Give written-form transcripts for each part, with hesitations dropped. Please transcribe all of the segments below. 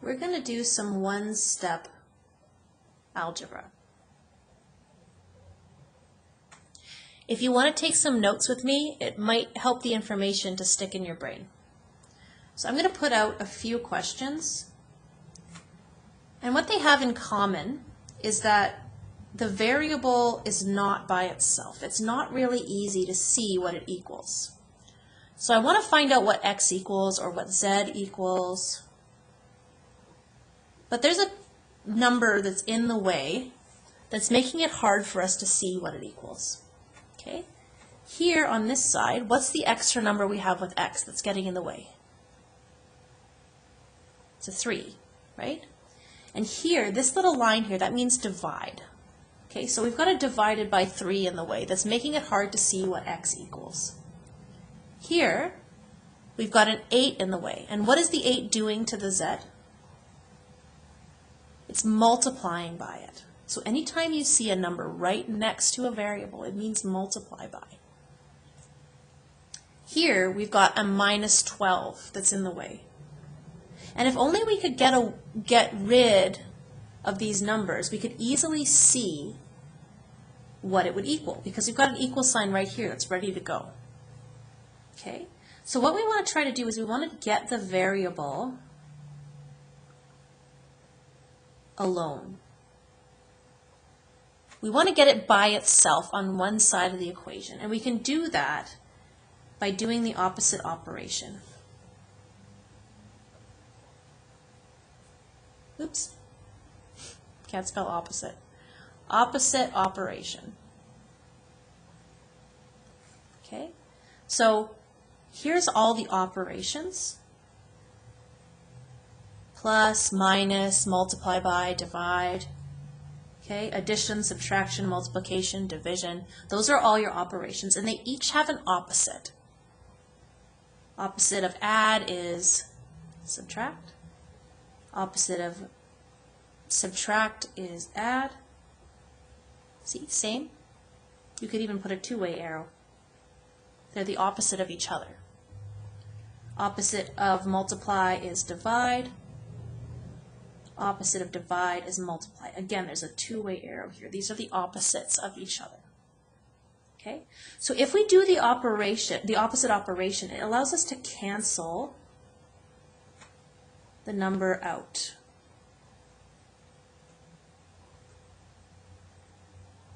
we're going to do some one-step algebra. If you want to take some notes with me, it might help the information to stick in your brain. So I'm going to put out a few questions. And what they have in common is that the variable is not by itself. It's not really easy to see what it equals. So I want to find out what x equals or what z equals. But there's a number that's in the way that's making it hard for us to see what it equals. Okay? Here on this side, what's the extra number we have with x that's getting in the way? It's a 3, right? And here, this little line here, that means divide. Okay, so we've got a divided by 3 in the way that's making it hard to see what x equals. Here, we've got an 8 in the way. And what is the 8 doing to the z? It's multiplying by it. So anytime you see a number right next to a variable, it means multiply by. Here, we've got a minus 12 that's in the way. And if only we could get rid of these numbers, we could easily see what it would equal, because we've got an equal sign right here that's ready to go. Okay? So what we want to try to do is we want to get the variable alone. We want to get it by itself on one side of the equation, and we can do that by doing the opposite operation. Oops, can't spell opposite. Opposite operation. Okay, so here's all the operations. Plus, minus, multiply by, divide. Okay, addition, subtraction, multiplication, division. Those are all your operations, and they each have an opposite. Opposite of add is subtract. Opposite of subtract is add. See, same. You could even put a two-way arrow. They're the opposite of each other. Opposite of multiply is divide. Opposite of divide is multiply. Again, there's a two-way arrow here. These are the opposites of each other. Okay? So if we do the operation, the opposite operation, it allows us to cancel the number out.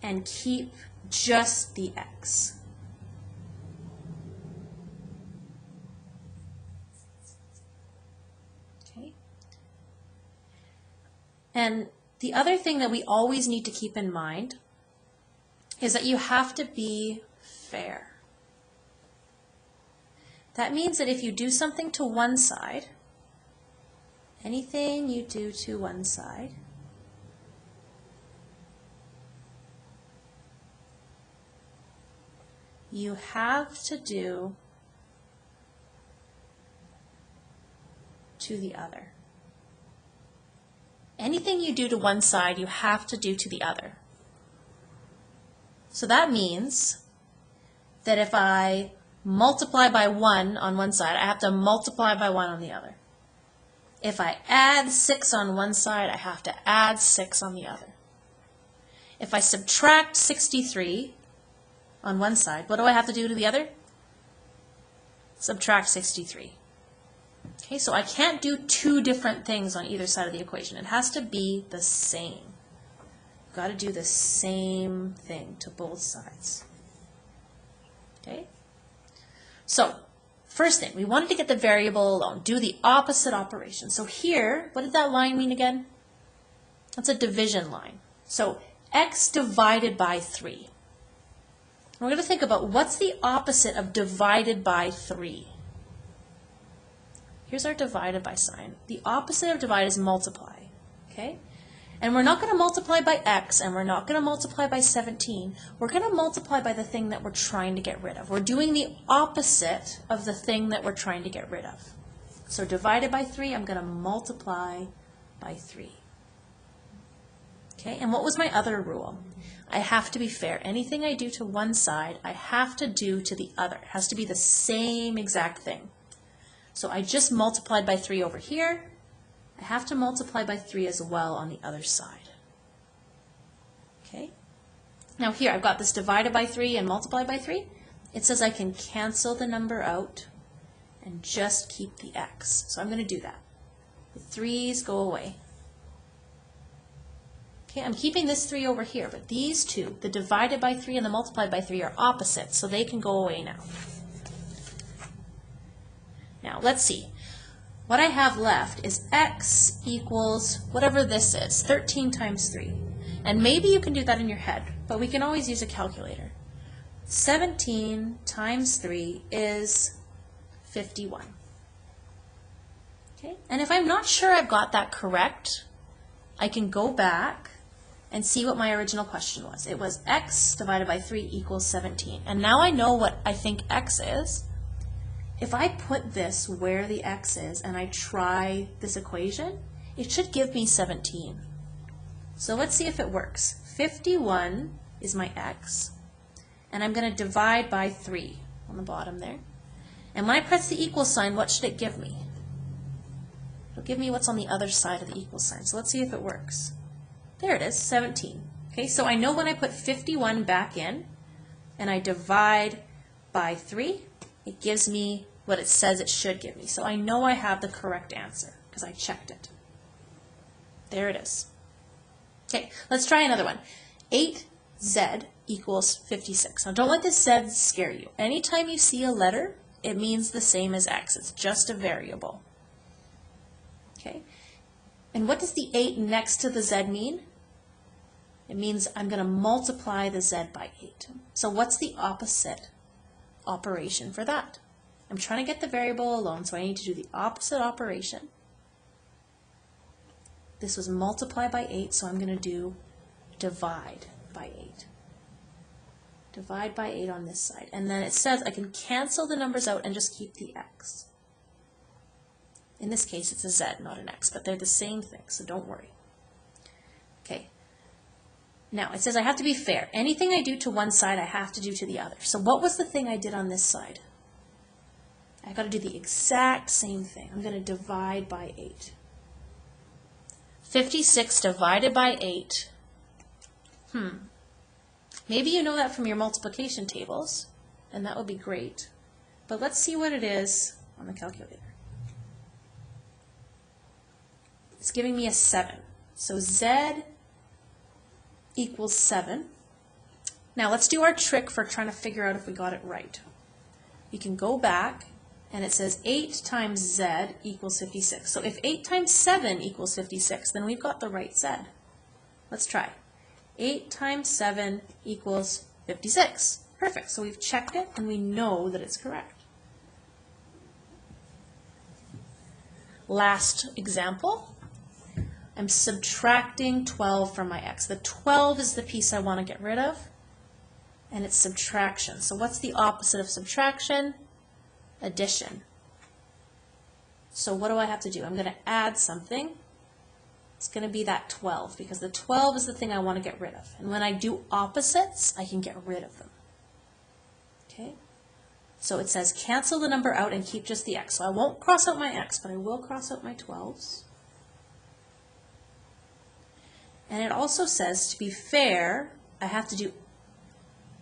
And keep just the x. Okay? And the other thing that we always need to keep in mind is that you have to be fair. That means that if you do something to one side, anything you do to one side, you have to do to the other. Anything you do to one side, you have to do to the other. So that means that if I multiply by 1 on one side, I have to multiply by 1 on the other. If I add 6 on one side, I have to add 6 on the other. If I subtract 63 on one side, what do I have to do to the other? Subtract 63. Okay, so I can't do two different things on either side of the equation. It has to be the same. You've got to do the same thing to both sides. Okay? So, first thing, we wanted to get the variable alone. Do the opposite operation. So here, what did that line mean again? That's a division line. So, x divided by 3. We're going to think about what's the opposite of divided by 3. Here's our divided by sign. The opposite of divide is multiply. Okay? And we're not going to multiply by x, and we're not going to multiply by 17. We're going to multiply by the thing that we're trying to get rid of. We're doing the opposite of the thing that we're trying to get rid of. So divided by 3, I'm going to multiply by 3. Okay, and what was my other rule? I have to be fair. Anything I do to one side, I have to do to the other. It has to be the same exact thing. So I just multiplied by 3 over here, I have to multiply by 3 as well on the other side. Okay? Now here, I've got this divided by 3 and multiplied by 3. It says I can cancel the number out and just keep the x. So I'm going to do that. The 3's go away. Okay, I'm keeping this 3 over here, but these two, the divided by 3 and the multiplied by 3, are opposites, so they can go away now. Now, let's see. What I have left is x equals whatever this is, 13 times 3. And maybe you can do that in your head, but we can always use a calculator. 17 times 3 is 51. Okay? And if I'm not sure I've got that correct, I can go back and see what my original question was. It was x divided by 3 equals 17. And now I know what I think x is. If I put this where the x is and I try this equation, it should give me 17. So let's see if it works. 51 is my x, and I'm going to divide by 3 on the bottom there. And when I press the equal sign, what should it give me? It'll give me what's on the other side of the equal sign. So let's see if it works. There it is, 17. Okay, so I know when I put 51 back in and I divide by 3, it gives me what it says it should give me. So I know I have the correct answer because I checked it. There it is. Okay, let's try another one. 8z equals 56. Now don't let this z scare you. Anytime you see a letter, it means the same as x. It's just a variable. Okay, and what does the 8 next to the z mean? It means I'm going to multiply the z by 8. So what's the opposite operation for that? I'm trying to get the variable alone, so I need to do the opposite operation. This was multiply by 8, so I'm going to do divide by 8. Divide by 8 on this side. And then it says I can cancel the numbers out and just keep the x. In this case, it's a z, not an x, but they're the same thing, so don't worry. Okay. Now, it says I have to be fair. Anything I do to one side, I have to do to the other. So what was the thing I did on this side? I've got to do the exact same thing. I'm going to divide by 8. 56 divided by 8. Maybe you know that from your multiplication tables, and that would be great. But let's see what it is on the calculator. It's giving me a 7. So z equals 7. Now let's do our trick for trying to figure out if we got it right. You can go back, and it says 8 times z equals 56. So if 8 times 7 equals 56, then we've got the right z. Let's try. 8 times 7 equals 56. Perfect. So we've checked it, and we know that it's correct. Last example. I'm subtracting 12 from my x. The 12 is the piece I want to get rid of, and it's subtraction. So what's the opposite of subtraction? Addition. So what do I have to do? I'm going to add something. It's going to be that 12, because the 12 is the thing I want to get rid of. And when I do opposites, I can get rid of them. Okay? So it says cancel the number out and keep just the x. So I won't cross out my x, but I will cross out my 12s. And it also says, to be fair, I have to do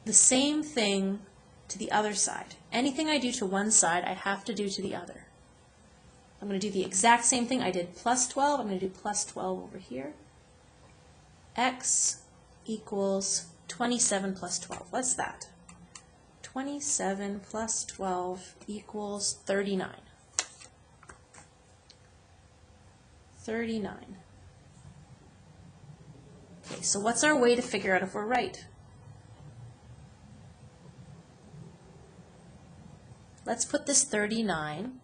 the same thing to the other side. Anything I do to one side, I have to do to the other. I'm going to do the exact same thing. I did plus 12. I'm going to do plus 12 over here. X equals 27 plus 12. What's that? 27 plus 12 equals 39. 39. Okay, so what's our way to figure out if we're right? Let's put this 39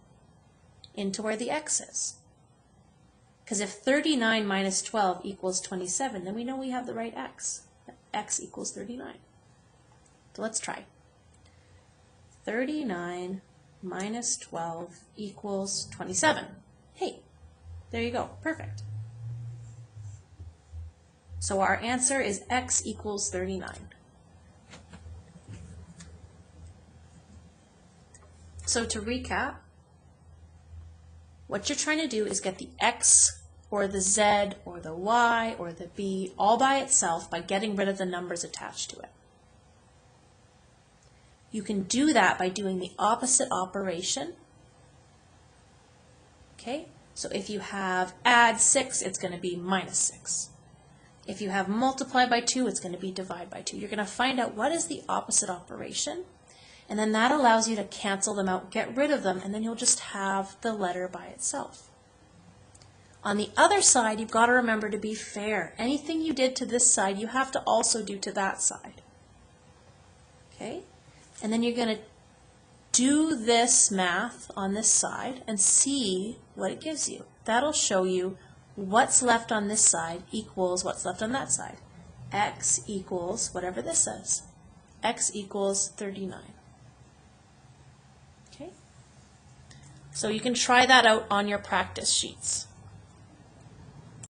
into where the x is. Because if 39 minus 12 equals 27, then we know we have the right x. X equals 39. So let's try. 39 minus 12 equals 27. Hey, there you go. Perfect. So our answer is x equals 39. So to recap, what you're trying to do is get the x or the Z or the Y or the B all by itself by getting rid of the numbers attached to it. You can do that by doing the opposite operation. Okay, so if you have add 6, it's going to be minus 6. If you have multiply by 2, it's going to be divide by 2. You're going to find out what is the opposite operation, and then that allows you to cancel them out, get rid of them, and then you'll just have the letter by itself. On the other side, you've got to remember to be fair. Anything you did to this side, you have to also do to that side. Okay? And then you're going to do this math on this side and see what it gives you. That'll show you what's left on this side equals what's left on that side. X equals whatever this says. X equals 39. Okay? So you can try that out on your practice sheets.